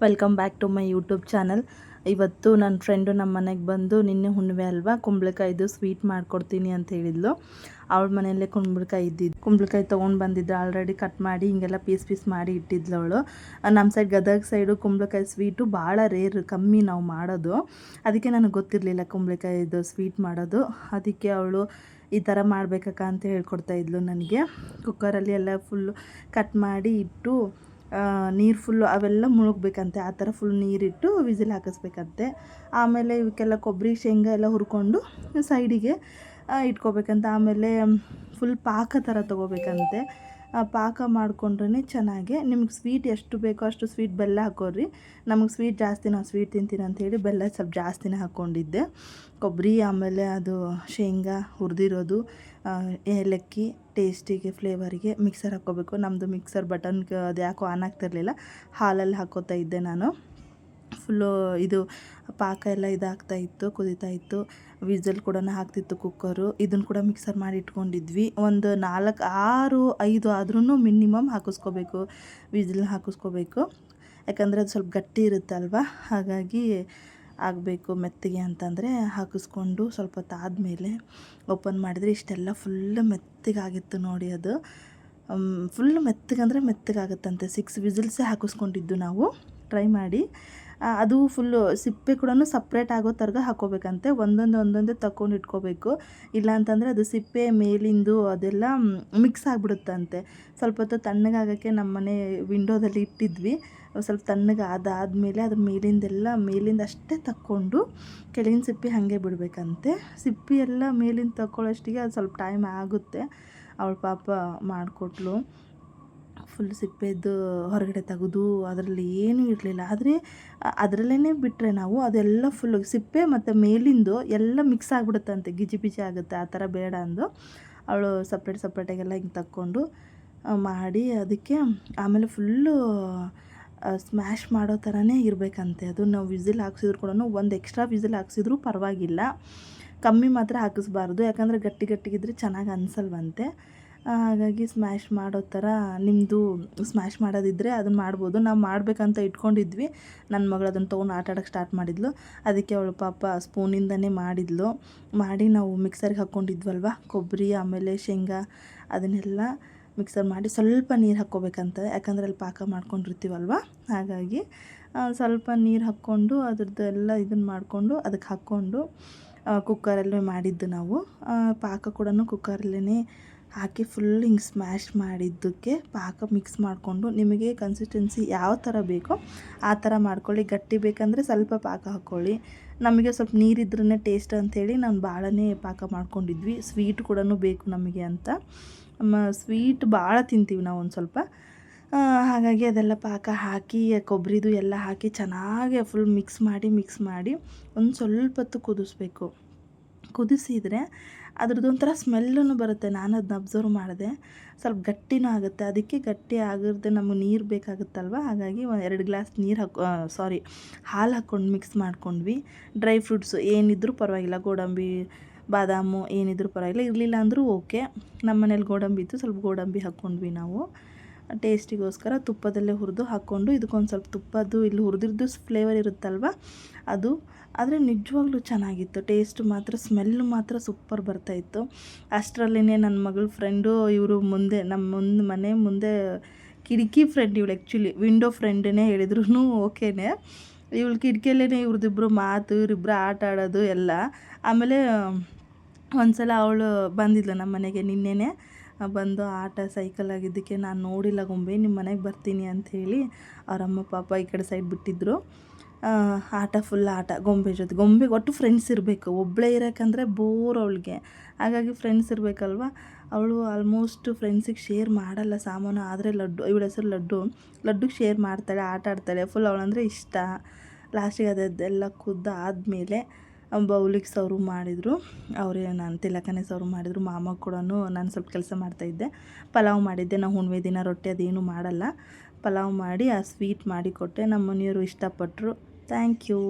Welcome back to my YouTube channel. ಇವತ್ತು ನನ್ನ friend ನಮ್ಮ ಮನೆಗೆ ಬಂದು, ನಿನ್ನೆ ಹುಣ್ಣಿಮೆ ಅಲ್ವಾ, ಕುಂಬಳಕಾಯಿದು ಸ್ವೀಟ್ ಮಾಡಿಕೊಡ್ತೀನಿ ಅಂತ ಹೇಳಿದ್ಲು. ಅವಳ ಮನೆಯಲ್ಲೇ ಕುಂಬಳಕಾಯಿ ತೊಗೊಂಡು ಬಂದಿದ್ದು ಆಲ್ರೆಡಿ ಕಟ್ ಮಾಡಿ ಹಿಂಗೆಲ್ಲ ಪೀಸ್ ಮಾಡಿ ಇಟ್ಟಿದ್ಲು ಅವಳು. ನಮ್ಮ ಸೈಡ್ ಗದಗ ಸೈಡು ಕುಂಬಳಕಾಯಿ ಸ್ವೀಟು ಭಾಳ ರೇರ್, ಕಮ್ಮಿ ನಾವು ಮಾಡೋದು. ಅದಕ್ಕೆ ನನಗೆ ಗೊತ್ತಿರಲಿಲ್ಲ ಕುಂಬಳಕಾಯಿದು ಸ್ವೀಟ್ ಮಾಡೋದು. ಅದಕ್ಕೆ ಅವಳು ಈ ಥರ ಮಾಡಬೇಕಕ್ಕ ಅಂತ ಹೇಳ್ಕೊಡ್ತಾ ಇದ್ಲು ನನಗೆ. ಕುಕ್ಕರಲ್ಲಿ ಎಲ್ಲ ಫುಲ್ಲು ಕಟ್ ಮಾಡಿ ಇಟ್ಟು ನೀರು ಫುಲ್ಲು ಅವೆಲ್ಲ ಮುಳುಗಬೇಕಂತೆ. ಆ ಥರ ಫುಲ್ ನೀರಿಟ್ಟು ವಿಸಿಲ್ ಹಾಕಿಸ್ಬೇಕಂತೆ. ಆಮೇಲೆ ಇವಕ್ಕೆಲ್ಲ ಕೊಬ್ಬರಿ ಶೇಂಗಾ ಎಲ್ಲ ಹುರ್ಕೊಂಡು ಸೈಡಿಗೆ ಇಟ್ಕೋಬೇಕಂತ. ಆಮೇಲೆ ಫುಲ್ ಪಾಕ ಥರ ತೊಗೋಬೇಕಂತೆ. ಪಾಕ ಮಾಡಿಕೊಂಡ್ರೆ ಚೆನ್ನಾಗಿ. ನಿಮ್ಗೆ ಸ್ವೀಟ್ ಎಷ್ಟು ಬೇಕೋ ಅಷ್ಟು ಸ್ವೀಟ್ ಬೆಲ್ಲ ಹಾಕೋರಿ. ನಮಗೆ ಸ್ವೀಟ್ ಜಾಸ್ತಿ, ನಾವು ಸ್ವೀಟ್ ತಿಂತೀನಿ ಅಂಥೇಳಿ ಬೆಲ್ಲ ಸ್ವಲ್ಪ ಜಾಸ್ತಿನೇ ಹಾಕ್ಕೊಂಡಿದ್ದೆ. ಕೊಬ್ಬರಿ ಆಮೇಲೆ ಅದು ಶೇಂಗಾ ಹುರಿದಿರೋದು, ಏಲಕ್ಕಿ ಟೇಸ್ಟಿಗೆ ಫ್ಲೇವರಿಗೆ ಮಿಕ್ಸರ್ ಹಾಕ್ಕೋಬೇಕು. ನಮ್ಮದು ಮಿಕ್ಸರ್ ಬಟನ್ಗೆ ಅದು ಯಾಕೋ ಆನ್ ಆಗ್ತಿರಲಿಲ್ಲ, ಹಾಲಲ್ಲಿ ಹಾಕ್ಕೋತಾ ಇದ್ದೆ ನಾನು. ಫುಲ್ಲು ಇದು ಪಾಕ ಎಲ್ಲ ಇದಾಗ್ತಾ ಇತ್ತು, ಕುದೀತಾ ಇತ್ತು. ವಿಸಲ್ ಕೂಡ ಹಾಕ್ತಿತ್ತು ಕುಕ್ಕರು. ಇದನ್ನು ಕೂಡ ಮಿಕ್ಸರ್ ಮಾಡಿ ಇಟ್ಕೊಂಡಿದ್ವಿ. ಒಂದು 4, 6, 5 ಆದ್ರೂ ಮಿನಿಮಮ್ ಹಾಕಿಸ್ಕೋಬೇಕು, ವಿಸಿಲ್ ಹಾಕಿಸ್ಕೋಬೇಕು. ಯಾಕಂದರೆ ಅದು ಸ್ವಲ್ಪ ಗಟ್ಟಿ ಇರುತ್ತಲ್ವ, ಹಾಗಾಗಿ ಆಗಬೇಕು ಮೆತ್ತಗೆ ಅಂತಂದರೆ ಹಾಕಿಸ್ಕೊಂಡು ಸ್ವಲ್ಪ ಹೊತ್ತಾದಮೇಲೆ ಓಪನ್ ಮಾಡಿದರೆ ಇಷ್ಟೆಲ್ಲ ಫುಲ್ಲು ಮೆತ್ತಗಾಗಿತ್ತು ನೋಡಿ. ಅದು ಫುಲ್ಲು ಮೆತ್ತಗಂದರೆ ಮೆತ್ತಗಾಗುತ್ತಂತೆ. 6 ವಿಸಿಲ್ಸೇ ಹಾಕಿಸ್ಕೊಂಡಿದ್ದು ನಾವು ಟ್ರೈ ಮಾಡಿ. ಅದು ಫುಲ್ಲು ಸಿಪ್ಪೆ ಕೂಡ ಸಪ್ರೇಟ್ ಆಗೋ ಥರ ಹಾಕ್ಕೋಬೇಕಂತೆ. ಒಂದೊಂದೇ ತಗೊಂಡು ಇಟ್ಕೋಬೇಕು. ಇಲ್ಲ ಅಂತಂದರೆ ಅದು ಸಿಪ್ಪೆ ಮೇಲಿಂದು ಅದೆಲ್ಲ ಮಿಕ್ಸ್ ಆಗಿಬಿಡುತ್ತಂತೆ. ಸ್ವಲ್ಪ ಹೊತ್ತು ತಣ್ಣಗಾಗೋಕ್ಕೆ ನಮ್ಮ ಮನೆ ವಿಂಡೋದಲ್ಲಿ ಇಟ್ಟಿದ್ವಿ. ಸ್ವಲ್ಪ ತಣ್ಣಗೆ ಅದಾದಮೇಲೆ ಅದ್ರ ಮೇಲಿಂದ ಅಷ್ಟೇ ತಕ್ಕೊಂಡು ಕೆಳಗಿನ ಸಿಪ್ಪೆ ಹಾಗೆ ಬಿಡಬೇಕಂತೆ. ಸಿಪ್ಪೆ ಎಲ್ಲ ಮೇಲಿಂದ ತಗೊಳ್ಳೋಷ್ಟಿಗೆ ಅದು ಸ್ವಲ್ಪ ಟೈಮ್ ಆಗುತ್ತೆ. ಅವಳು ಪಾಪ ಮಾಡಿಕೊಟ್ಲು. ಫುಲ್ ಸಿಪ್ಪೆದು ಹೊರಗಡೆ ತೆಗೆದು ಅದರಲ್ಲಿ ಏನೂ ಇರಲಿಲ್ಲ. ಆದರೆ ಅದರಲ್ಲೇ ಬಿಟ್ಟರೆ ನಾವು ಅದೆಲ್ಲ ಫುಲ್ಲು ಸಿಪ್ಪೆ ಮತ್ತು ಮೇಲಿಂದು ಎಲ್ಲ ಮಿಕ್ಸ್ ಆಗಿಬಿಡುತ್ತಂತೆ, ಗಿಜಿ ಆಗುತ್ತೆ. ಆ ಥರ ಬೇಡ ಅಂದು ಅವಳು ಸಪ್ರೇಟಾಗೆಲ್ಲ ಹಿಂಗೆ ತಕ್ಕೊಂಡು ಮಾಡಿ ಅದಕ್ಕೆ ಆಮೇಲೆ ಫುಲ್ಲು ಸ್ಮ್ಯಾಶ್ ಮಾಡೋ ಥರನೇ ಇರಬೇಕಂತೆ. ಅದು ನಾವು ವಿಸಿಲ್ ಹಾಕ್ಸಿದ್ರು ಕೂಡ ಒಂದು ಎಕ್ಸ್ಟ್ರಾ ವಿಸಿಲ್ ಹಾಕ್ಸಿದ್ರೂ ಪರವಾಗಿಲ್ಲ, ಕಮ್ಮಿ ಮಾತ್ರ ಹಾಕಿಸ್ಬಾರ್ದು. ಯಾಕಂದರೆ ಗಟ್ಟಿಗಿದ್ರೆ ಚೆನ್ನಾಗಿ ಅನಿಸಲ್ವಂತೆ. ಹಾಗಾಗಿ ಸ್ಮ್ಯಾಶ್ ಮಾಡೋ ಥರ ನಿಮ್ಮದು ಸ್ಮ್ಯಾಶ್ ಮಾಡೋದಿದ್ದರೆ ಅದನ್ನು ಮಾಡ್ಬೋದು. ನಾವು ಮಾಡಬೇಕಂತ ಇಟ್ಕೊಂಡಿದ್ವಿ. ನನ್ನ ಮಗಳು ಅದನ್ನು ತೊಗೊಂಡು ಆಟ ಆಡೋಕ್ಕೆ ಸ್ಟಾರ್ಟ್ ಮಾಡಿದ್ಲು. ಅದಕ್ಕೆ ಅವಳು ಪಾಪ ಸ್ಪೂನಿಂದನೇ ಮಾಡಿದ್ಲು. ಮಾಡಿ ನಾವು ಮಿಕ್ಸರ್ಗೆ ಹಾಕ್ಕೊಂಡಿದ್ವಲ್ವ ಕೊಬ್ಬರಿ ಆಮೇಲೆ ಶೇಂಗಾ ಅದನ್ನೆಲ್ಲ ಮಿಕ್ಸರ್ ಮಾಡಿ ಸ್ವಲ್ಪ ನೀರು ಹಾಕ್ಕೋಬೇಕಂತ. ಯಾಕಂದರೆ ಅಲ್ಲಿ ಪಾಕ ಮಾಡ್ಕೊಂಡಿರ್ತೀವಲ್ವ, ಹಾಗಾಗಿ ಸ್ವಲ್ಪ ನೀರು ಹಾಕ್ಕೊಂಡು ಅದ್ರದ್ದೆಲ್ಲ ಇದನ್ನು ಮಾಡಿಕೊಂಡು ಅದಕ್ಕೆ ಹಾಕ್ಕೊಂಡು ಕುಕ್ಕರಲ್ಲೇ ಮಾಡಿದ್ದು ನಾವು. ಪಾಕ ಕೂಡ ಕುಕ್ಕರಲ್ಲೇ ಹಾಕಿ ಫುಲ್ ಹಿಂಗೆ ಸ್ಮ್ಯಾಶ್ ಮಾಡಿದ್ದಕ್ಕೆ ಪಾಕ ಮಿಕ್ಸ್ ಮಾಡಿಕೊಂಡು ನಿಮಗೆ ಕನ್ಸಿಸ್ಟೆನ್ಸಿ ಯಾವ ಥರ ಬೇಕೋ ಆ ಥರ ಮಾಡ್ಕೊಳ್ಳಿ. ಗಟ್ಟಿ ಬೇಕಂದರೆ ಸ್ವಲ್ಪ ಪಾಕ ಹಾಕ್ಕೊಳ್ಳಿ. ನಮಗೆ ಸ್ವಲ್ಪ ನೀರಿದ್ರೇ ಟೇಸ್ಟ್ ಅಂಥೇಳಿ ನಾನು ಭಾಳನೇ ಪಾಕ ಮಾಡ್ಕೊಂಡಿದ್ವಿ. ಸ್ವೀಟ್ ಕೂಡ ಬೇಕು ನಮಗೆ ಅಂತ, ಸ್ವೀಟ್ ಭಾಳ ತಿಂತೀವಿ ನಾವು ಒಂದು ಸ್ವಲ್ಪ. ಹಾಗಾಗಿ ಅದೆಲ್ಲ ಪಾಕ ಹಾಕಿ ಕೊಬ್ಬರಿದು ಎಲ್ಲ ಹಾಕಿ ಚೆನ್ನಾಗಿ ಫುಲ್ ಮಿಕ್ಸ್ ಮಾಡಿ ಒಂದು ಸ್ವಲ್ಪ ಹೊತ್ತು ಕುದಿಸ್ಬೇಕು. ಕುದಿಸಿದರೆ ಅದ್ರದ್ದು ಒಂಥರ ಸ್ಮೆಲ್ಲೂ ಬರುತ್ತೆ. ನಾನು ಅದನ್ನ ಅಬ್ಸರ್ವ್ ಮಾಡಿದೆ. ಸ್ವಲ್ಪ ಗಟ್ಟಿನೂ ಆಗುತ್ತೆ. ಅದಕ್ಕೆ ಗಟ್ಟಿ ಆಗಿರದೆ ನಮಗೆ ನೀರು ಬೇಕಾಗುತ್ತಲ್ವ, ಹಾಗಾಗಿ 2 ಗ್ಲಾಸ್ ಹಾಲು ಹಾಕ್ಕೊಂಡು ಮಿಕ್ಸ್ ಮಾಡ್ಕೊಂಡ್ವಿ. ಡ್ರೈ ಫ್ರೂಟ್ಸು ಏನಿದ್ರೂ ಪರವಾಗಿಲ್ಲ, ಗೋಡಂಬಿ ಬಾದಾಮು ಏನಿದ್ರೂ ಪರವಾಗಿಲ್ಲ, ಇರಲಿಲ್ಲ ಅಂದರೂ ಓಕೆ. ನಮ್ಮ ಮನೇಲಿ ಗೋಡಂಬಿ ಇತ್ತು, ಸ್ವಲ್ಪ ಗೋಡಂಬಿ ಹಾಕ್ಕೊಂಡ್ವಿ ನಾವು ಟೇಸ್ಟಿಗೋಸ್ಕರ. ತುಪ್ಪದಲ್ಲೇ ಹುರಿದು ಹಾಕ್ಕೊಂಡು ಇದಕ್ಕೊಂದು ಸ್ವಲ್ಪ ತುಪ್ಪದ್ದು ಇಲ್ಲಿ ಹುರಿದಿದ್ದು ಫ್ಲೇವರ್ ಇರುತ್ತಲ್ವ ಅದು. ಆದರೆ ನಿಜವಾಗ್ಲೂ ಚೆನ್ನಾಗಿತ್ತು. ಟೇಸ್ಟ್ ಮಾತ್ರ, ಸ್ಮೆಲ್ಲು ಮಾತ್ರ ಸೂಪರ್ ಬರ್ತಾಯಿತ್ತು. ಅಷ್ಟರಲ್ಲೇ ನನ್ನ ಮಗಳ ಫ್ರೆಂಡು, ಇವರು ಮುಂದೆ ನಮ್ಮ ಮನೆ ಮುಂದೆ ಕಿಟಕಿ ಫ್ರೆಂಡ್ ಇವಳು, ಆ್ಯಕ್ಚುಲಿ ವಿಂಡೋ ಫ್ರೆಂಡೇ ಹೇಳಿದ್ರು ಓಕೆನೇ. ಇವಳು ಕಿಟಕಿಯಲ್ಲೇ ಇವ್ರದ್ದಿಬ್ಬರು ಮಾತು, ಇವರಿಬ್ಬರು ಆಟ ಆಡೋದು ಎಲ್ಲ. ಆಮೇಲೆ ಒಂದು ಸಲ ಅವಳು ಬಂದಿದ್ಲು ನಮ್ಮ ಮನೆಗೆ ನಿನ್ನೆನೇ. ಬಂದು ಆಟ ಸೈಕಲ್ ಆಗಿದ್ದಕ್ಕೆ ನಾನು ನೋಡಿಲ್ಲ ಗೊಂಬೆ, ನಿಮ್ಮ ಮನೆಗೆ ಬರ್ತೀನಿ ಅಂಥೇಳಿ ಅವರಮ್ಮ ಪಾಪ ಈ ಕಡೆ ಸೈಡ್ ಬಿಟ್ಟಿದ್ದರು. ಫುಲ್ ಆಟ ಗೊಂಬೆಗೆ ಒಟ್ಟು ಫ್ರೆಂಡ್ಸ್ ಇರಬೇಕು. ಒಬ್ಬಳೇ ಇರೋಕ್ಕಂದರೆ ಬೋರ್ ಅವಳಿಗೆ. ಹಾಗಾಗಿ ಫ್ರೆಂಡ್ಸ್ ಇರಬೇಕಲ್ವ. ಅವಳು ಆಲ್ಮೋಸ್ಟ್ ಫ್ರೆಂಡ್ಸಿಗೆ ಶೇರ್ ಮಾಡಲ್ಲ ಸಾಮಾನು. ಆದರೆ ಇವಳ ಹೆಸರು ಲಡ್ಡುಗೆ ಶೇರ್ ಮಾಡ್ತಾಳೆ, ಆಟ ಆಡ್ತಾಳೆ. ಫುಲ್ ಅವಳಂದರೆ ಇಷ್ಟ. ಲಾಸ್ಟಿಗೆ ಅದೆಲ್ಲ ಆದಮೇಲೆ ಬೌಲಿಗೆ ಸರ್ವ್ ಮಾಡಿದರು. ನಾನು ತಿಲಕನೇ ಸರ್ವ್ ಮಾಡಿದರು. ಮಾಮ ಕೂಡ ನಾನು ಸ್ವಲ್ಪ ಕೆಲಸ ಮಾಡ್ತಾಯಿದ್ದೆ. ಪಲಾವ್ ಮಾಡಿದ್ದೆ. ನಾವು ಹುಣ್ಣಿಮೆ ದಿನ ರೊಟ್ಟಿ ಅದೇನು ಮಾಡಲ್ಲ. ಪಲಾವ್ ಮಾಡಿ ಆ ಸ್ವೀಟ್ ಮಾಡಿ ಕೊಟ್ಟೆ. ನಮ್ಮ ಮನೆಯವರು ಇಷ್ಟಪಟ್ಟರು. Thank you.